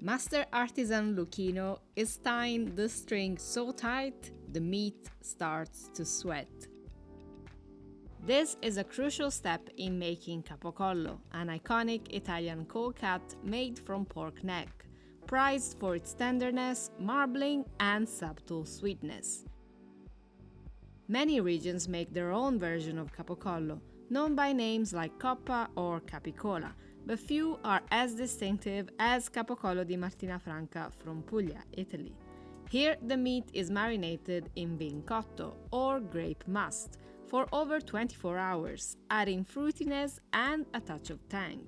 Master artisan Lucchino is tying the string so tight the meat starts to sweat. This is a crucial step in making capocollo, an iconic Italian cold cut made from pork neck, prized for its tenderness, marbling, and subtle sweetness. Many regions make their own version of capocollo, known by names like coppa or capicola, but few are as distinctive as Capocollo di Martina Franca from Puglia, Italy. Here, the meat is marinated in cotto or grape must for over 24 hours, adding fruitiness and a touch of tang.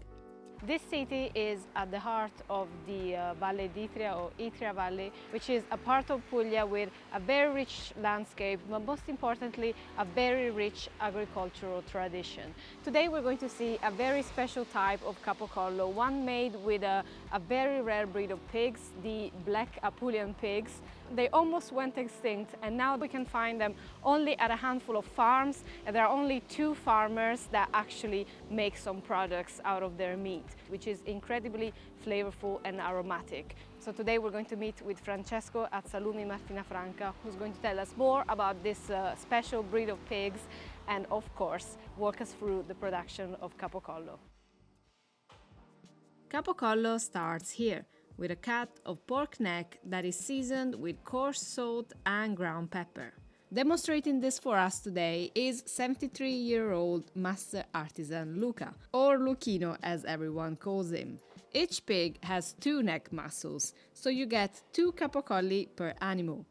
This city is at the heart of the Valle d'Itria or Itria Valley, which is a part of Puglia with a very rich landscape, but most importantly, a very rich agricultural tradition. Today we're going to see a very special type of capocollo, one made with a very rare breed of pigs, the black Apulian pigs. They almost went extinct, and now we can find them only at a handful of farms, and there are only 2 farmers that actually make some products out of their meat, which is incredibly flavorful and aromatic. So today we're going to meet with Francesco at Salumi Martina Franca, who's going to tell us more about this special breed of pigs and, of course, walk us through the production of capocollo. Capocollo starts here, with a cut of pork neck that is seasoned with coarse salt and ground pepper. Demonstrating this for us today is 73-year-old master artisan Luca, or Lucchino as everyone calls him. Each pig has 2 neck muscles, so you get 2 capocolli per animal.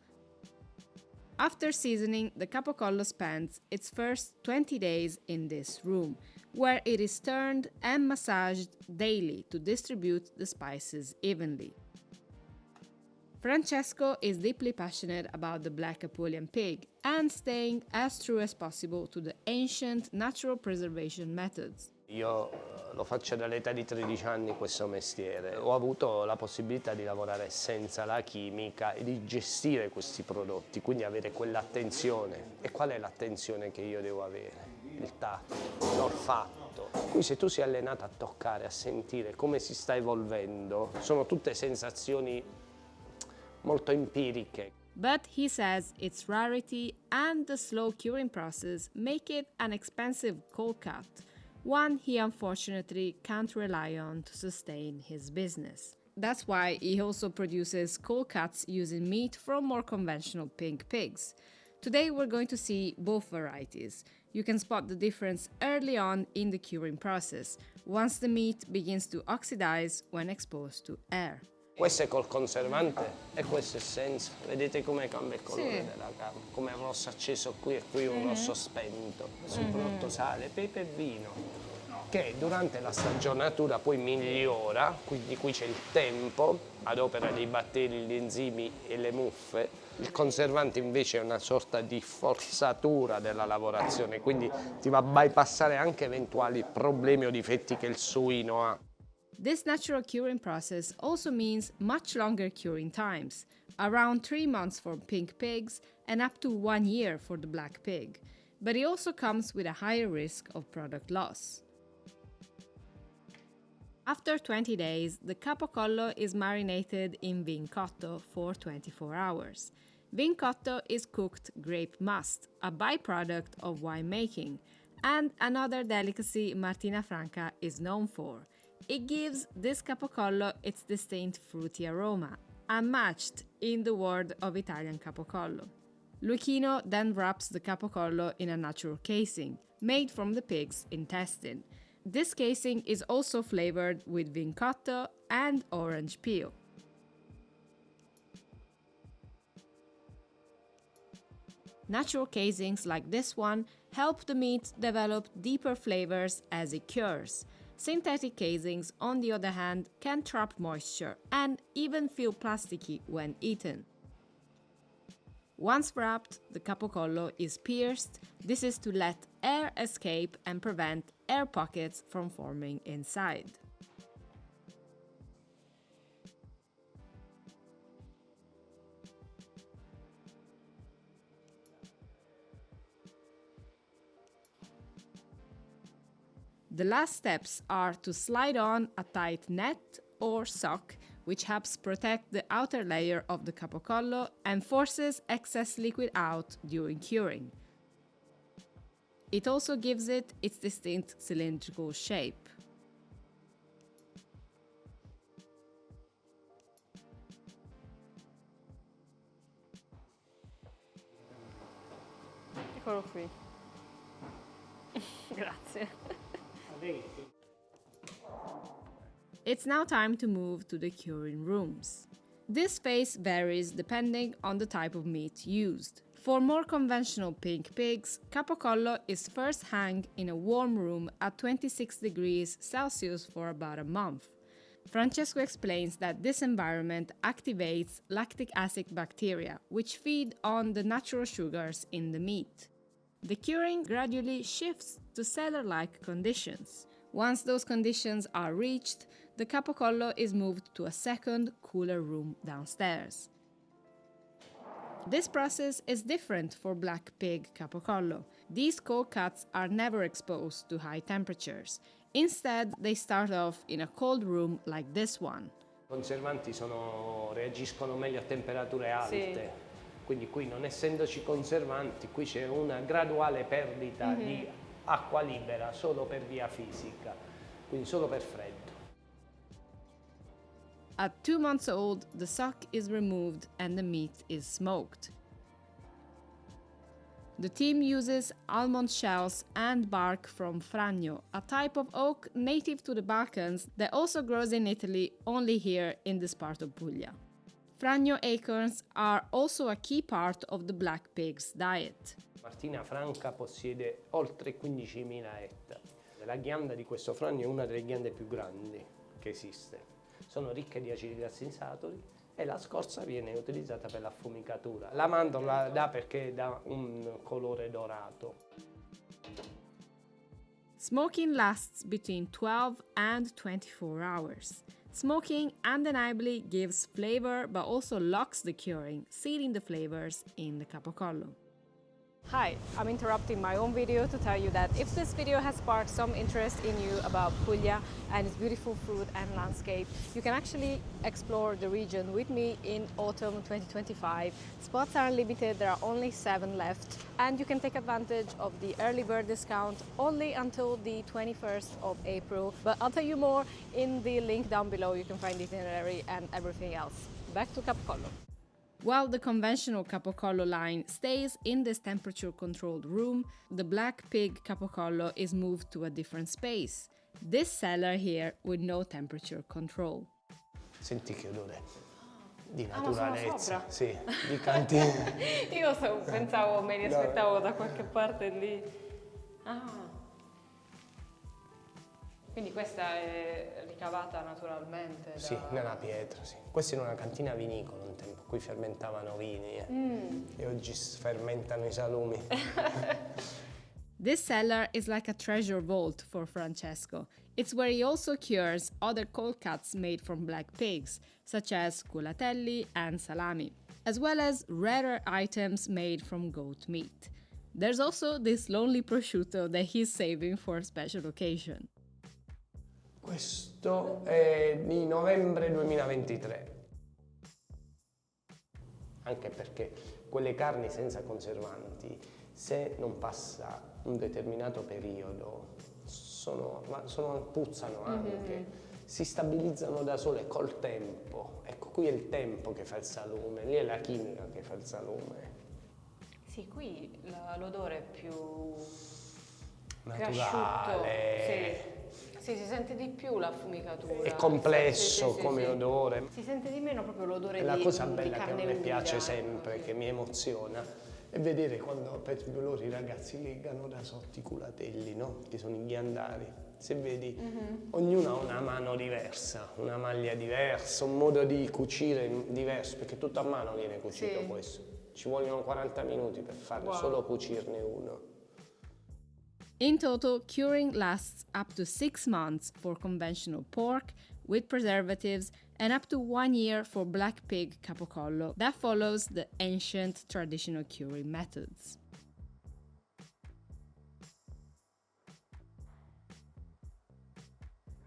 After seasoning, the capocollo spends its first 20 days in this room, where it is turned and massaged daily to distribute the spices evenly. Francesco is deeply passionate about the black Apulian pig and staying as true as possible to the ancient natural preservation methods. Io lo faccio dall'età di 13 anni questo mestiere. Ho avuto la possibilità di lavorare senza la chimica e di gestire questi prodotti, quindi avere quell'attenzione. E qual è l'attenzione che io devo avere? Il tatto, l'olfatto. Qui se tu sei allenato a toccare, a sentire come si sta evolvendo, sono tutte sensazioni molto empiriche. But he says its rarity and the slow curing process make it an expensive cold cut, one he unfortunately can't rely on to sustain his business. That's why he also produces cold cuts using meat from more conventional pink pigs. Today we're going to see both varieties. You can spot the difference early on in the curing process, once the meat begins to oxidize when exposed to air. Questo è col conservante e questo è senza. Vedete come cambia il colore della carne, come è rosso acceso qui e qui un rosso spento. Sul prodotto sale, pepe e vino, che durante la stagionatura poi migliora, quindi qui c'è il tempo, ad opera dei batteri, gli enzimi e le muffe. Il conservante invece è una sorta di forzatura della lavorazione, quindi ti va a bypassare anche eventuali problemi o difetti che il suino ha. This natural curing process also means much longer curing times, around 3 months for pink pigs and up to 1 year for the black pig, but it also comes with a higher risk of product loss. After 20 days, the capocollo is marinated in cotto for 24 hours. Cotto is cooked grape must, a byproduct of winemaking, and another delicacy Martina Franca is known for. It gives this capocollo its distinct fruity aroma, unmatched in the world of Italian capocollo. Lucchino then wraps the capocollo in a natural casing, made from the pig's intestine. This casing is also flavored with cotto and orange peel. Natural casings like this one help the meat develop deeper flavors as it cures. Synthetic casings, on the other hand, can trap moisture and even feel plasticky when eaten. Once wrapped, the capocollo is pierced. This is to let air escape and prevent air pockets from forming inside. The last steps are to slide on a tight net or sock which helps protect the outer layer of the capocollo and forces excess liquid out during curing. It also gives it its distinct cylindrical shape. Eccolo qui. Grazie. It's now time to move to the curing rooms. This phase varies depending on the type of meat used. For more conventional pink pigs, capocollo is first hung in a warm room at 26 degrees Celsius for about a month. Francesco explains that this environment activates lactic acid bacteria, which feed on the natural sugars in the meat. The curing gradually shifts to cellar-like conditions. Once those conditions are reached, the capocollo is moved to a second, cooler room downstairs. This process is different for black pig capocollo. These cold cuts are never exposed to high temperatures. Instead, they start off in a cold room like this one. I conservanti reagiscono meglio a temperature alte, sì. Quindi qui non essendoci conservanti, qui c'è una graduale perdita di acqua libera solo per via fisica, quindi solo per freddo. At 2 months old, the suck is removed and the meat is smoked. The team uses almond shells and bark from Fragno, a type of oak native to the Balkans that also grows in Italy, only here in this part of Puglia. Fragno acorns are also a key part of the black pig's diet. Martina Franca possiede oltre 15.000 ettari. La ghianda di questo fragno è una delle ghiande più grandi che esiste. Sono ricche di acidi grassi insaturi e la scorza viene utilizzata per l'affumicatura. La mandorla dà perché dà un colore dorato. Smoking lasts between 12 and 24 hours. Smoking undeniably gives flavor but also locks the curing, sealing the flavors in the capocollo. Hi, I'm interrupting my own video to tell you that if this video has sparked some interest in you about Puglia and its beautiful fruit and landscape, you can actually explore the region with me in autumn 2025. Spots are limited, there are only 7 left, and you can take advantage of the early bird discount only until the 21st of April. But I'll tell you more in the link down below. You can find the itinerary and everything else. Back to Capocollo. While the conventional capocollo line stays in this temperature-controlled room, the black pig capocollo is moved to a different space. This cellar here with no temperature control. Senti che odore di naturalezza, sì, di cantina. Io pensavo, me li aspettavo da qualche parte lì. Ah. Quindi questa è ricavata naturalmente? Sì, nella pietra, sì. Questa era una cantina vinicola un tempo, qui fermentavano vini e oggi fermentano i salumi. This cellar is like a treasure vault for Francesco. It's where he also cures other cold cuts made from black pigs, such as culatelli and salami, as well as rarer items made from goat meat. There's also this lonely prosciutto that he's saving for a special occasion. Questo è di novembre 2023, anche perché quelle carni senza conservanti, se non passa un determinato periodo, puzzano anche, si stabilizzano da sole col tempo. Ecco, qui è il tempo che fa il salume, lì è la chimica che fa il salume. Sì, qui l'odore è più naturale. Sì. Sì, si sente di più l'affumicatura. È complesso come odore. Si sente di meno proprio l'odore di carne. La cosa bella che a me piace lunga, sempre, che mi emoziona, è vedere quando per esempio loro i ragazzi legano da sotto i culatelli, no? Che sono i ghiandari. Se vedi, ognuno ha una mano diversa, una maglia diversa, un modo di cucire diverso, perché tutto a mano viene cucito questo. Ci vogliono 40 minuti per farlo, solo cucirne uno. In total, curing lasts up to 6 months for conventional pork with preservatives and up to 1 year for black pig capocollo that follows the ancient traditional curing methods.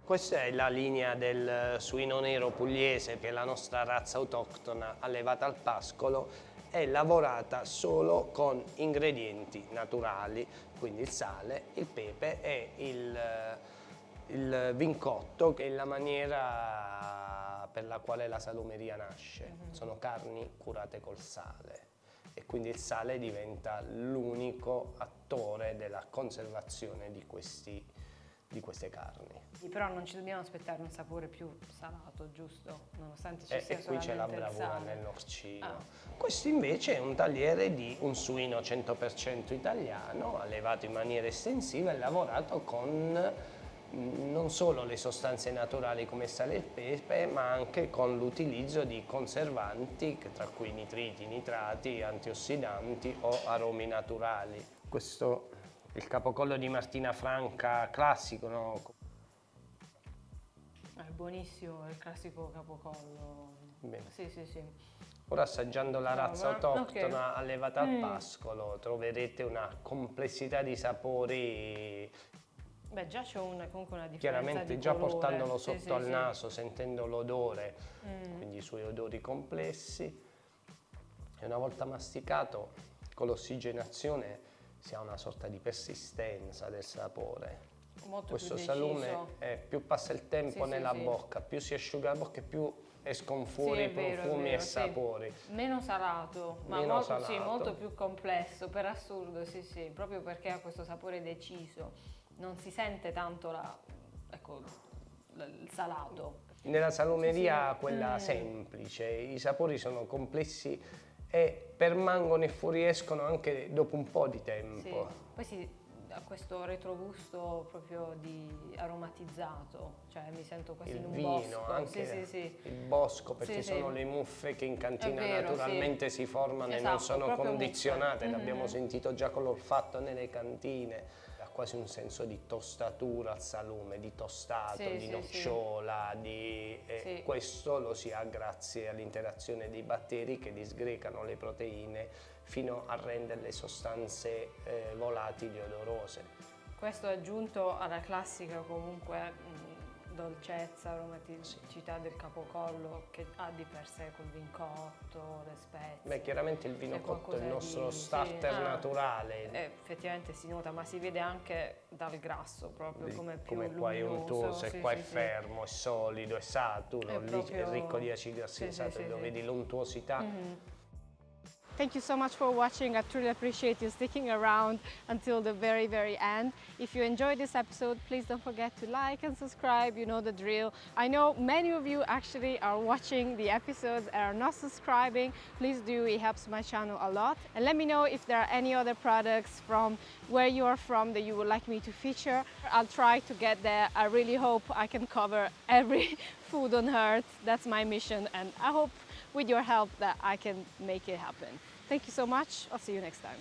Questa è la linea del suino nero pugliese, che è la nostra razza autoctona allevata al pascolo, è lavorata solo con ingredienti naturali, quindi il sale, il pepe e il vincotto, che è la maniera per la quale la salumeria nasce. Sono carni curate col sale e quindi il sale diventa l'unico attore della conservazione di queste carni. Però non ci dobbiamo aspettare un sapore più salato, giusto? Nonostante ci sia E qui c'è la solamente il bravura sale. nell'orcino. Questo invece è un tagliere di un suino 100% italiano, allevato in maniera estensiva e lavorato con non solo le sostanze naturali come sale e pepe, ma anche con l'utilizzo di conservanti, tra cui nitriti, nitrati, antiossidanti o aromi naturali. Questo è il capocollo di Martina Franca classico, no? È buonissimo, è il classico capocollo. Bene. Sì, sì, sì. Ora, assaggiando la razza autoctona allevata al Mm. pascolo, troverete una complessità di sapori. Beh, già c'è comunque una differenza Chiaramente di già colore. portandolo Sì, sotto sì, al sì. naso, sentendo l'odore, quindi i suoi odori complessi, e una volta masticato con l'ossigenazione si ha una sorta di persistenza del sapore. Molto Questo più salume deciso. più passa il tempo Sì, sì, nella sì. bocca, più si asciuga la bocca e più escono Sì, fuori è vero, profumi è vero, e sì. sapori. Meno salato, ma Meno molto, sì, salato. molto più complesso, per assurdo, sì, sì, proprio perché ha questo sapore deciso. Non si sente tanto il salato. Nella salumeria, Sì, sì. quella semplice, i sapori sono complessi e permangono e fuoriescono anche dopo un po' di Sì. tempo. Poi ha questo retrogusto proprio di aromatizzato, cioè mi sento quasi Il in un vino, bosco. anche Sì, sì, sì. il bosco, perché Sì, sono sì. le muffe che in cantina È vero, naturalmente sì. si formano e Esatto, non sono proprio condizionate, muffe. l'abbiamo sentito già con l'olfatto nelle cantine. Ha quasi un senso di tostatura al salume, di tostato, Sì, di sì, nocciola, Sì. questo lo si ha grazie all'interazione dei batteri che disgregano le proteine fino a renderle sostanze volatili odorose. Questo aggiunto alla classica comunque dolcezza, aromaticità del capocollo che ha di per sé col vincotto, le spezie. Beh, chiaramente il vino C'è cotto è il qualcosa nostro di- starter sì. naturale. Effettivamente si nota, ma si vede anche dal grasso proprio come più Come qua è luminoso. untuoso e Sì, qua sì, è sì. fermo, è solido, è saturo, È lì è proprio- ricco di acidi grassi sì, sì, saturi, sì, lo sì. vedi l'untuosità. Thank you so much for watching. I truly appreciate you sticking around until the very, very end. If you enjoyed this episode, please don't forget to like and subscribe. You know the drill. I know many of you actually are watching the episodes and are not subscribing. Please do, it helps my channel a lot. And let me know if there are any other products from where you are from that you would like me to feature. I'll try to get there. I really hope I can cover every food on earth. That's my mission, and I hope with your help that I can make it happen. Thank you so much. I'll see you next time.